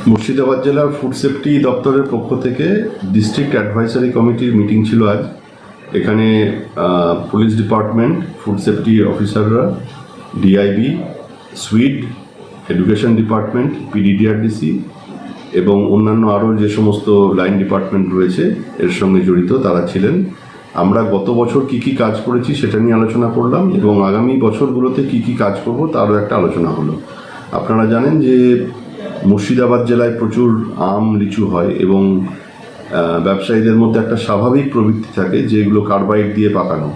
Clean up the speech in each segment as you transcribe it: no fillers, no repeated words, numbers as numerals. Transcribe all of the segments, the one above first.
মুর্শিদাবাদ জেলার food safety দপ্তরের পক্ষ থেকে ডিস্ট্রিক্ট অ্যাডভাইসারি কমিটির মিটিং ছিল আজ। এখানে পুলিশ ডিপার্টমেন্ট, ফুড সেফটি অফিসাররা, ডিআইবি, সুইড, এডুকেশন ডিপার্টমেন্ট, পিডিডিআরডিসি এবং অন্যান্য আরও যে সমস্ত লাইন ডিপার্টমেন্ট রয়েছে এর সঙ্গে জড়িত তারা ছিলেন। আমরা গত বছর কি কি কাজ করেছি সেটা নিয়ে আলোচনা করলাম এবং আগামী বছরগুলোতে কি কি কাজ করব তারও একটা আলোচনা হলো। আপনারা জানেন যে মুর্শিদাবাদ জেলায় প্রচুর আম, লিচু হয় এবং ব্যবসায়ীদের মধ্যে একটা স্বাভাবিক প্রবৃত্তি থাকে যে এগুলো কার্বাইড দিয়ে পাকানো,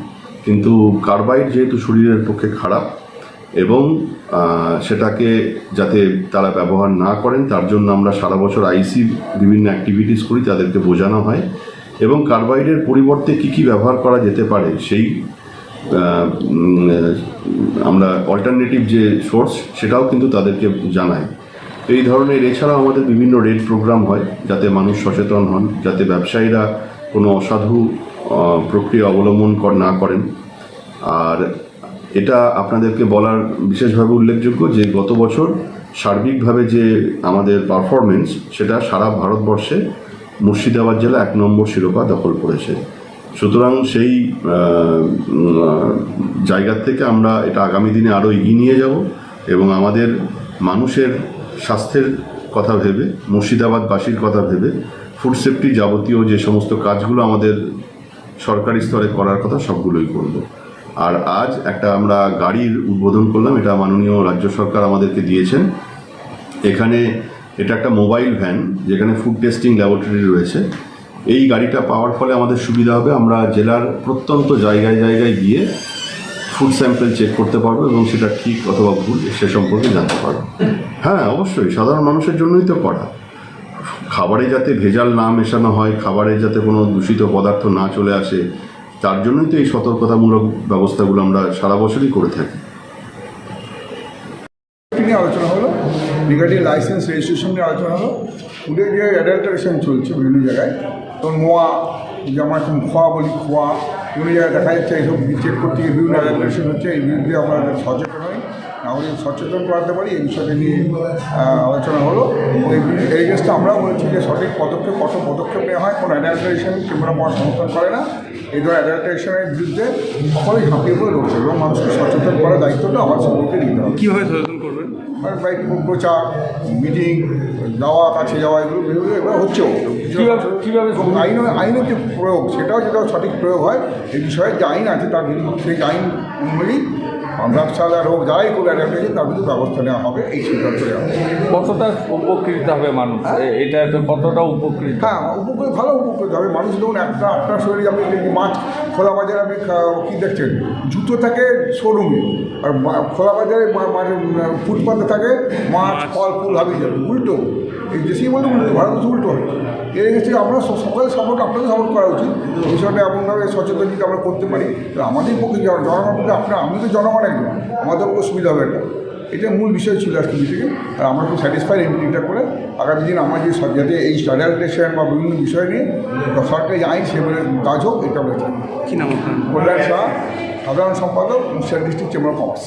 কিন্তু কার্বাইড যেহেতু শরীরের পক্ষে খারাপ এবং সেটাকে যাতে তারা ব্যবহার না করেন তার জন্য আমরা সারা বছর আইসি বিভিন্ন অ্যাক্টিভিটিস করি, তাদেরকে বোঝানো হয় এবং কার্বাইডের পরিবর্তে কি কি ব্যবহার করা যেতে পারে সেই আমরা অল্টারনেটিভ যে সোর্স সেটাও কিন্তু তাদেরকে জানাই। এই ধরনের এছাড়াও আমাদের বিভিন্ন রেড প্রোগ্রাম হয় যাতে মানুষ সচেতন হন, যাতে ব্যবসায়ীরা কোনো অসাধু প্রক্রিয়া অবলম্বন না করেন। আর এটা আপনাদেরকে বলার বিশেষভাবে উল্লেখযোগ্য যে গত বছর সার্বিকভাবে যে আমাদের পারফরমেন্স সেটা সারা ভারতবর্ষে মুর্শিদাবাদ জেলা 1 নম্বর শিরোপা দখল করেছে। সুতরাং সেই জায়গা থেকে আমরা এটা আগামী দিনে আরও এগিয়ে নিয়ে যাব এবং আমাদের মানুষের স্বাস্থ্যের কথা ভেবে, মুর্শিদাবাদবাসীর কথা ভেবে ফুড সেফটি যাবতীয় যে সমস্ত কাজগুলো আমাদের সরকারি স্তরে করার কথা সবগুলোই করব। আর আজ একটা আমরা গাড়ির উদ্বোধন করলাম, এটা মাননীয় রাজ্য সরকার আমাদেরকে দিয়েছেন। এখানে এটা একটা মোবাইল ভ্যান যেখানে ফুড টেস্টিং ল্যাবরেটরি রয়েছে। এই গাড়িটা পাওয়ার ফলে আমাদের সুবিধা হবে, আমরা জেলার প্রত্যন্ত জায়গায় জায়গায় গিয়ে ফুড স্যাম্পল চেক করতে পারবো এবং সেটা ঠিক অথবা ভুল সে সম্পর্কে জানতে পারবো। হ্যাঁ, অবশ্যই সাধারণ মানুষের জন্যই তো করা। খাবারে যাতে ভেজাল না মেশানো হয়, খাবারে যাতে কোনো দূষিত পদার্থ না চলে আসে, তার জন্যই তো এই সতর্কতামূলক ব্যবস্থাগুলো আমরা সারা বছরই করে থাকি। আলোচনা হলো রিগার্ডিং লাইসেন্স রেজিস্ট্রেশন নিয়ে আলোচনা হলো। ফুডে যে অ্যাডাল্টারেশন চলছে বিভিন্ন জায়গায়, যেমন মোয়া, যে আমরা এখন খোয়া বলি, খোয়া বিভিন্ন জায়গায় দেখা যাচ্ছে এইসব চেক করতে গিয়ে বিভিন্ন অ্যাডাল্টারেশন হচ্ছে। এই বিরুদ্ধে আমরা সচেতন হই, আমাদের সচেতন করাতে পারি এই বিষয়টা নিয়ে আলোচনা হলো। এই জিনিসটা আমরাও বলছি যে সঠিক পদক্ষেপ কত পদক্ষেপ নেওয়া হয়, কোনো অ্যাডাল্টারেশন কিংবা আমার সমর্থন করে না। এই ধরনের অ্যাডাল্টারেশনের বিরুদ্ধে সকলেই ঝাঁপিয়ে পড়ে লড়ছে এবং মানুষকে সচেতন করার দায়িত্বটা আমার সকলকে নিতে হবে। কীভাবে সচেতন করবেন? প্রচার, মিটিং, যাওয়া, কাছে যাওয়া, এগুলো এবার হচ্ছেও। কীভাবে আইনের যে প্রয়োগ সেটাও যেটা সঠিক প্রয়োগ হয় এই বিষয়ে যে আইন আছে তার সেই আইন অনুযায়ী ব্যবসাদার হোক যারাই করে অ্যাডাল্টারেশন তার কিন্তু ব্যবস্থা নেওয়া হবে, এই সিদ্ধান্ত নেওয়া হবে। কতটা উপকৃত হবে মানুষ? এটা কতটা উপকৃত? হ্যাঁ, উপকৃত, ভালো উপকৃত হবে মানুষ। দেখুন, আপনার শরীরে আপনি মাছ খোলা বাজারে আপনি কী দেখছেন, জুতো থাকে শোরুমে, আর খোলা বাজারে ফুটপাতে থাকে মাছ, ফল, ফুল হাবিয়ে যাবে। উল্টো এই দেশেই বলতে উল্টো, ভারত উল্টো হয়। এর থেকে আমরা সকলে সাপোর্ট, আপনাদের সাপোর্ট করা উচিত। এই বিষয়টা এমনভাবে সচেতন যদি আমরা করতে পারি আমাদের পক্ষে, জনগণের পক্ষে, আমি তো জনগণ একজন, আমাদের পক্ষে সুবিধা হবে। এটা মূল বিষয় ছিল আজকে মিটিংয়ে। আর আমরা খুব স্যাটিসফাইড এই মিটিংটা করে। আগামী দিন আমরা যে যাতে এই অ্যাডাল্টারেশন বা বিভিন্ন বিষয় নিয়ে সরকারি আইন সেভাবে কাজ হোক, এটা আমরা চাই। কী নাম আপনার? কল্যাণ শাহ, সাধারণ সম্পাদক, Murshidabad district chamber of commerce.